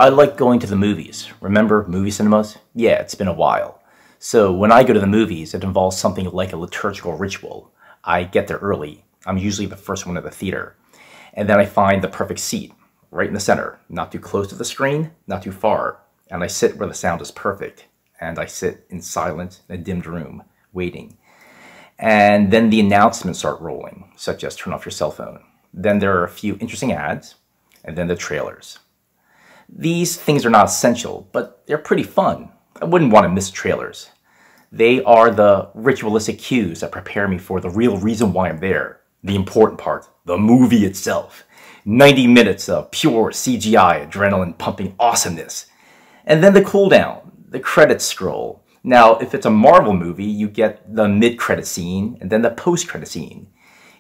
I like going to the movies. Remember movie cinemas? Yeah, it's been a while. So when I go to the movies, it involves something like a liturgical ritual. I get there early. I'm usually the first one at the theater. And then I find the perfect seat, right in the center. Not too close to the screen, not too far. And I sit where the sound is perfect. And I sit in silence in a dimmed room, waiting. And then the announcements start rolling, such as turn off your cell phone. Then there are a few interesting ads, and then the trailers. These things are not essential, but they're pretty fun. I wouldn't want to miss trailers. They are the ritualistic cues that prepare me for the real reason why I'm there. The important part, the movie itself. 90 minutes of pure CGI, adrenaline-pumping awesomeness. And then the cool down, the credits scroll. Now, if it's a Marvel movie, you get the mid-credit scene and then the post-credit scene.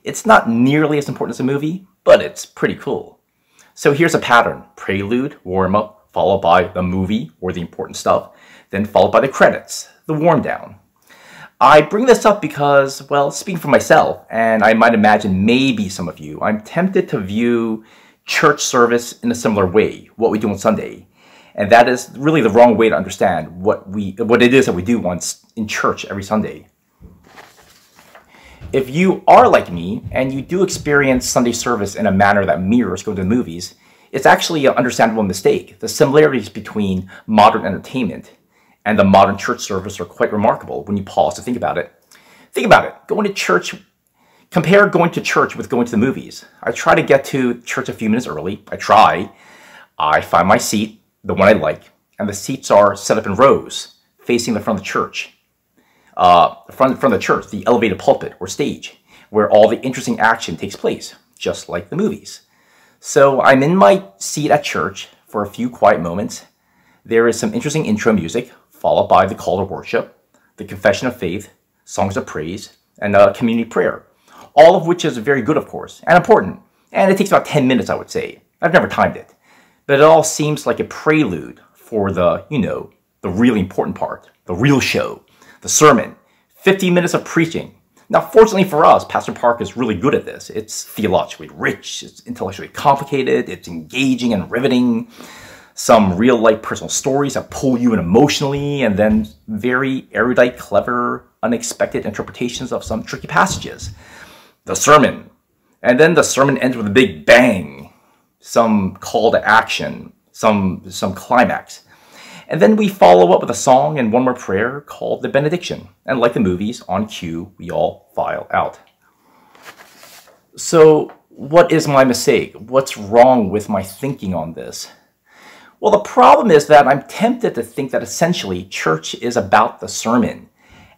It's not nearly as important as a movie, but it's pretty cool. So here's a pattern. Prelude, warm-up, followed by the movie or the important stuff, then followed by the credits, the warm-down. I bring this up because, well, speaking for myself, and I might imagine maybe some of you, I'm tempted to view church service in a similar way, what we do on Sunday. And that is really the wrong way to understand what it is that we do once in church every Sunday. If you are like me, and you do experience Sunday service in a manner that mirrors going to the movies, it's actually an understandable mistake. The similarities between modern entertainment and the modern church service are quite remarkable when you pause to think about it. Think about it. Going to church, compare going to church with going to the movies. I try to get to church a few minutes early. I find my seat, the one I like, and the seats are set up in rows facing the front of the church. Front of the church, the elevated pulpit or stage, where all the interesting action takes place, just like the movies. So I'm in my seat at church for a few quiet moments. There is some interesting intro music, followed by the call to worship, the confession of faith, songs of praise, and community prayer. All of which is very good, of course, and important. And it takes about 10 minutes, I would say. I've never timed it. But it all seems like a prelude for the, the really important part, the real show, the sermon, 50 minutes of preaching. Now, fortunately for us, Pastor Park is really good at this. It's theologically rich, it's intellectually complicated, it's engaging and riveting. Some real-life personal stories that pull you in emotionally, and then very erudite, clever, unexpected interpretations of some tricky passages. The sermon. And then the sermon ends with a big bang. Some call to action, some climax. And then we follow up with a song and one more prayer called the benediction. And like the movies, on cue, we all file out. So what is my mistake? What's wrong with my thinking on this? Well, the problem is that I'm tempted to think that essentially church is about the sermon.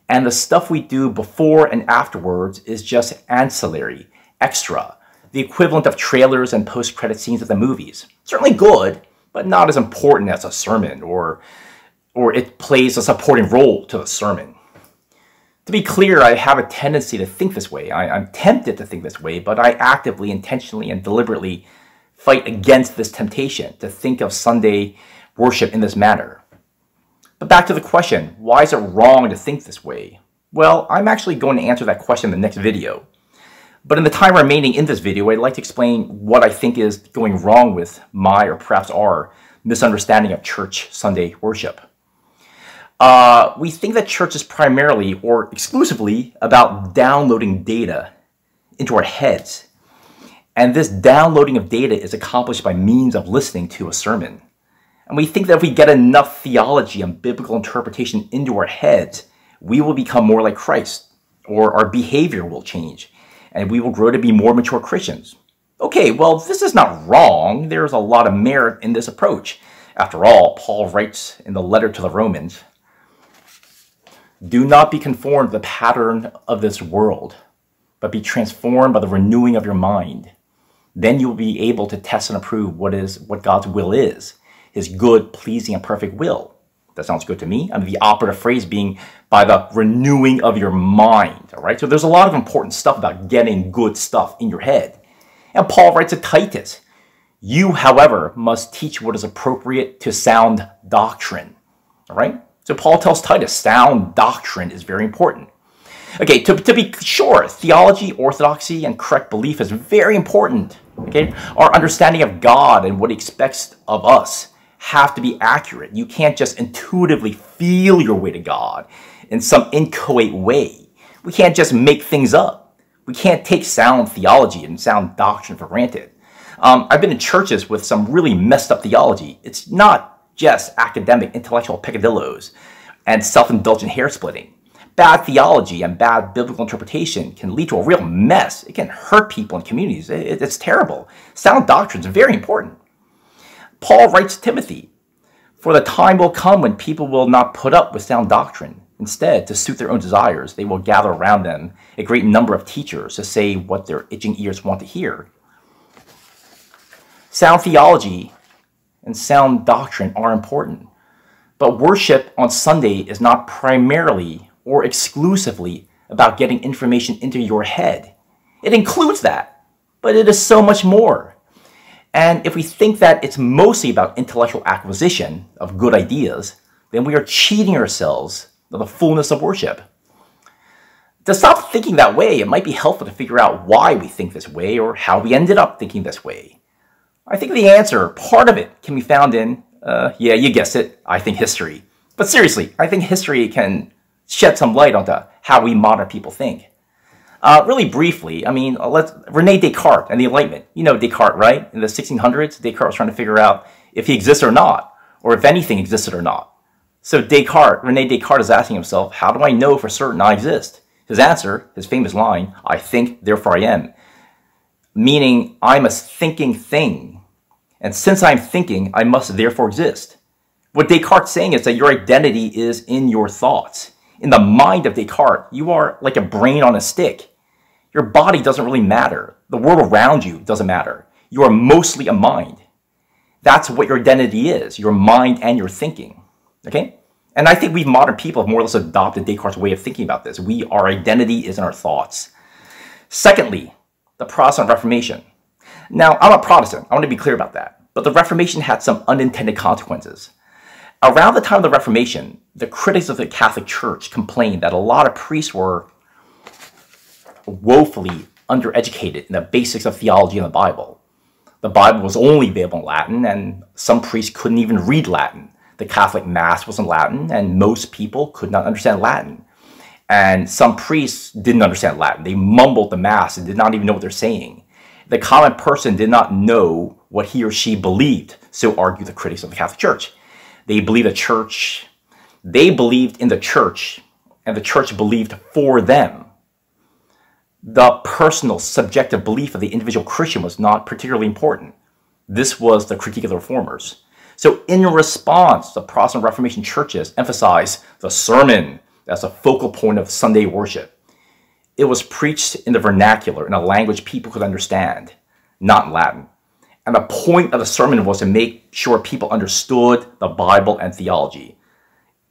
And the stuff we do before and afterwards is just ancillary, extra. The equivalent of trailers and post-credit scenes at the movies. Certainly good, but not as important as a sermon, or it plays a supporting role to the sermon. To be clear, I have a tendency to think this way. I'm tempted to think this way, but I actively, intentionally, and deliberately fight against this temptation to think of Sunday worship in this manner. But back to the question, why is it wrong to think this way? Well, I'm actually going to answer that question in the next video. But in the time remaining in this video, I'd like to explain what I think is going wrong with my, or perhaps our, misunderstanding of church Sunday worship. We think that church is primarily, or exclusively, about downloading data into our heads. And this downloading of data is accomplished by means of listening to a sermon. And we think that if we get enough theology and biblical interpretation into our heads, we will become more like Christ, or our behavior will change, and we will grow to be more mature Christians. Okay, well, this is not wrong. There's a lot of merit in this approach. After all, Paul writes in the letter to the Romans, "Do not be conformed to the pattern of this world, but be transformed by the renewing of your mind. Then you will be able to test and approve what God's will is, his good, pleasing, and perfect will." That sounds good to me. I mean, the operative phrase being by the renewing of your mind, all right? So there's a lot of important stuff about getting good stuff in your head. And Paul writes to Titus, "You, however, must teach what is appropriate to sound doctrine," all right? So Paul tells Titus, sound doctrine is very important. Okay, to be sure, theology, orthodoxy, and correct belief is very important. Okay, our understanding of God and what he expects of us have to be accurate. You can't just intuitively feel your way to God in some inchoate way. We can't just make things up. We can't take sound theology and sound doctrine for granted. I've been in churches with some really messed up theology. It's not just academic intellectual peccadillos and self-indulgent hair splitting. Bad theology and bad biblical interpretation can lead to a real mess. It can hurt people and communities. It's terrible. Sound doctrine is very important. Paul writes to Timothy, "For the time will come when people will not put up with sound doctrine. Instead, to suit their own desires, they will gather around them a great number of teachers to say what their itching ears want to hear." Sound theology and sound doctrine are important, but worship on Sunday is not primarily or exclusively about getting information into your head. It includes that, but it is so much more. And if we think that it's mostly about intellectual acquisition of good ideas, then we are cheating ourselves of the fullness of worship. To stop thinking that way, it might be helpful to figure out why we think this way or how we ended up thinking this way. I think the answer, part of it, can be found in, yeah, you guessed it, I think history. But seriously, I think history can shed some light onto how we modern people think. Really briefly, René Descartes and the Enlightenment. You know Descartes, right? In the 1600s, Descartes was trying to figure out if he exists or not, or if anything existed or not. So René Descartes is asking himself, how do I know for certain I exist? His answer, his famous line, "I think, therefore I am," meaning I'm a thinking thing. And since I'm thinking, I must therefore exist. What Descartes is saying is that your identity is in your thoughts. In the mind of Descartes, you are like a brain on a stick. Your body doesn't really matter. The world around you doesn't matter. You are mostly a mind. That's what your identity is, your mind and your thinking. Okay? And I think we modern people have more or less adopted Descartes' way of thinking about this. Our identity is in our thoughts. Secondly, the Protestant Reformation. Now, I'm a Protestant. I want to be clear about that. But the Reformation had some unintended consequences. Around the time of the Reformation, the critics of the Catholic Church complained that a lot of priests were woefully undereducated in the basics of theology and the Bible. The Bible was only available in Latin, and some priests couldn't even read Latin. The Catholic Mass was in Latin, and most people could not understand Latin. And some priests didn't understand Latin. They mumbled the Mass and did not even know what they're saying. The common person did not know what he or she believed, so argued the critics of the Catholic Church. They believed in the church, and the church believed for them. The personal, subjective belief of the individual Christian was not particularly important. This was the critique of the Reformers. So in response, the Protestant Reformation churches emphasized the sermon as a focal point of Sunday worship. It was preached in the vernacular, in a language people could understand, not in Latin. And the point of the sermon was to make sure people understood the Bible and theology.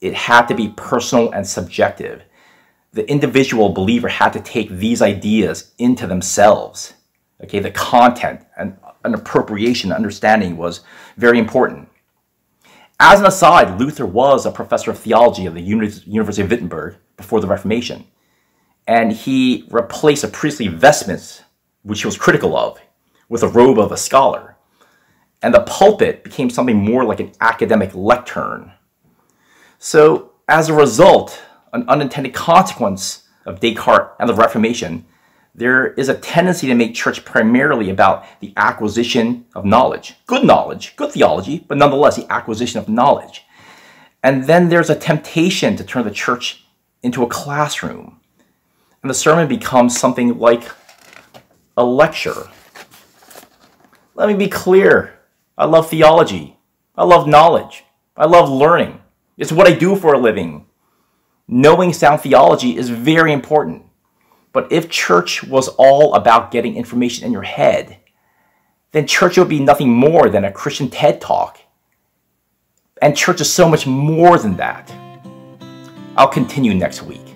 It had to be personal and subjective. The individual believer had to take these ideas into themselves. Okay, the content and an appropriation understanding was very important. As an aside, Luther was a professor of theology at the University of Wittenberg before the Reformation. And he replaced the priestly vestments, which he was critical of, with a robe of a scholar. And the pulpit became something more like an academic lectern. So, as a result, an unintended consequence of Descartes and the Reformation, there is a tendency to make church primarily about the acquisition of knowledge, good theology, but nonetheless the acquisition of knowledge. And then there's a temptation to turn the church into a classroom. And the sermon becomes something like a lecture. Let me be clear. I love theology. I love knowledge. I love learning. It's what I do for a living. Knowing sound theology is very important. But if church was all about getting information in your head, then church would be nothing more than a Christian TED Talk. And church is so much more than that. I'll continue next week.